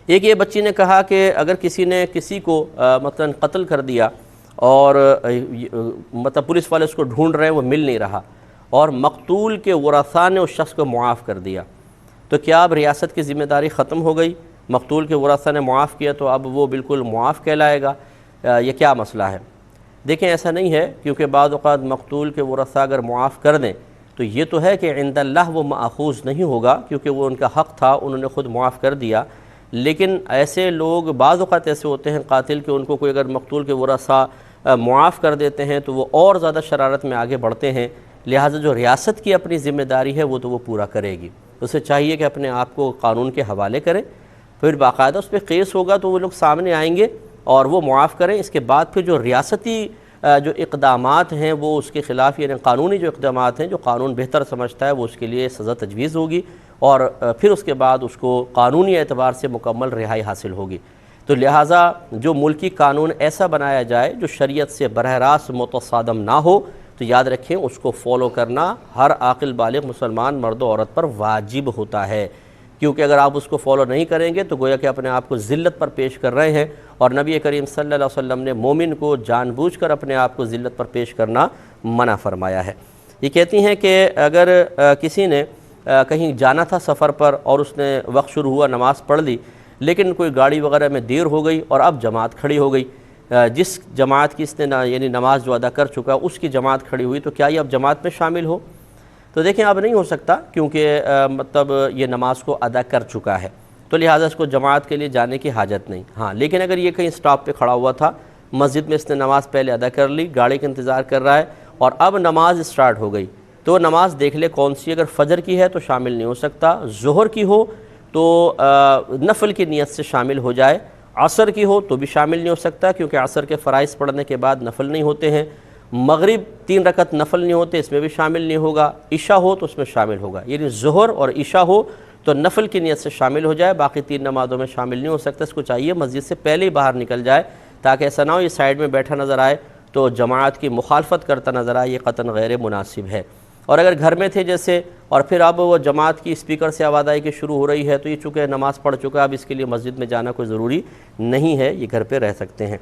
ایک یہ بچی نے کہا کہ اگر کسی نے کسی کو مثلا قتل کر دیا اور مطلب پولیس والے اس کو ڈھونڈ رہے ہیں، وہ مل نہیں رہا، اور مقتول کے ورثاء نے اس شخص کو معاف کر دیا، تو کیا اب ریاست کی ذمہ داری ختم ہو گئی؟ مقتول کے ورثاء نے معاف کیا تو اب وہ بالکل معاف کہلائے گا؟ یہ کیا مسئلہ ہے؟ دیکھیں ایسا نہیں ہے، کیونکہ بعض اوقات مقتول کے ورثاء اگر معاف کر دیں تو یہ تو ہے کہ عند اللہ وہ مأخوذ نہیں ہوگا، کیونکہ وہ ان کا حق تھا، انہوں نے خود معاف کر دیا۔ لیکن ایسے لوگ بعض اوقات ایسے ہوتے ہیں قاتل کہ ان کو کوئی اگر مقتول کے ورثاء معاف کر دیتے ہیں تو وہ اور زیادہ شرارت میں آگے بڑھتے ہیں، لہٰذا جو ریاست کی اپنی ذمہ داری ہے وہ تو وہ پورا کرے گی، اسے چاہیے کہ اپنے آپ کو قانون کے حوالے کرے، پھر باقاعدہ اس پہ کیس ہوگا تو وہ لوگ سامنے آئیں گے اور وہ معاف کریں۔ اس کے بعد پھر جو ریاستی جو اقدامات ہیں وہ اس کے خلاف، یعنی قانونی جو اقدامات ہیں جو قانون بہتر سمجھتا ہے وہ اس کے لیے سزا تجویز ہوگی، اور پھر اس کے بعد اس کو قانونی اعتبار سے مکمل رہائی حاصل ہوگی۔ تو لہٰذا جو ملکی قانون ایسا بنایا جائے جو شریعت سے براہ راست متصادم نہ ہو، تو یاد رکھیں اس کو فالو کرنا ہر عاقل بالغ مسلمان مرد و عورت پر واجب ہوتا ہے، کیونکہ اگر آپ اس کو فالو نہیں کریں گے تو گویا کہ اپنے آپ کو ذلت پر پیش کر رہے ہیں، اور نبی کریم صلی اللہ علیہ وسلم نے مومن کو جان بوجھ کر اپنے آپ کو ذلت پر پیش کرنا منع فرمایا ہے۔ یہ کہتی ہیں کہ اگر کسی نے کہیں جانا تھا سفر پر اور اس نے وقت شروع ہوا نماز پڑھ لی، لیکن کوئی گاڑی وغیرہ میں دیر ہو گئی اور اب جماعت کھڑی ہو گئی، جس جماعت کی اس نے یعنی نماز جو ادا کر چکا اس کی جماعت کھڑی ہوئی، تو کیا یہ اب جماعت میں شامل ہو؟ تو دیکھیں اب نہیں ہو سکتا، کیونکہ مطلب یہ نماز کو ادا کر چکا ہے، تو لہٰذا اس کو جماعت کے لیے جانے کی حاجت نہیں۔ ہاں لیکن اگر یہ کہیں سٹاپ پہ کھڑا ہوا تھا، مسجد میں اس نے نماز پہلے ادا کر لی، گاڑی کا انتظار کر رہا ہے اور اب نماز سٹارٹ ہو گئی، تو نماز دیکھ لے کون سی، اگر فجر کی ہے تو شامل نہیں ہو سکتا، ظہر کی ہو تو نفل کی نیت سے شامل ہو جائے، عصر کی ہو تو بھی شامل نہیں ہو سکتا، کیونکہ عصر کے فرائض پڑھنے کے بعد نفل نہیں ہوتے ہیں، مغرب 3 رکعت نفل نہیں ہوتے، اس میں بھی شامل نہیں ہوگا، عشاء ہو تو اس میں شامل ہوگا، یعنی ظہر اور عشاء ہو تو نفل کی نیت سے شامل ہو جائے، باقی 3 نمازوں میں شامل نہیں ہو سکتا۔ اس کو چاہیے مسجد سے پہلے ہی باہر نکل جائے، تاکہ ایسا نہ ہو یہ سائیڈ میں بیٹھا نظر آئے تو جماعت کی مخالفت کرتا نظر آئے، یہ قطعاً غیر مناسب ہے۔ اور اگر گھر میں تھے جیسے اور پھر اب وہ جماعت کی اسپیکر سے آواز آئی کہ شروع ہو رہی ہے، تو یہ چونکہ نماز پڑھ چکا، اب اس کے لیے مسجد میں جانا کوئی ضروری نہیں ہے، یہ گھر پہ رہ سکتے ہیں۔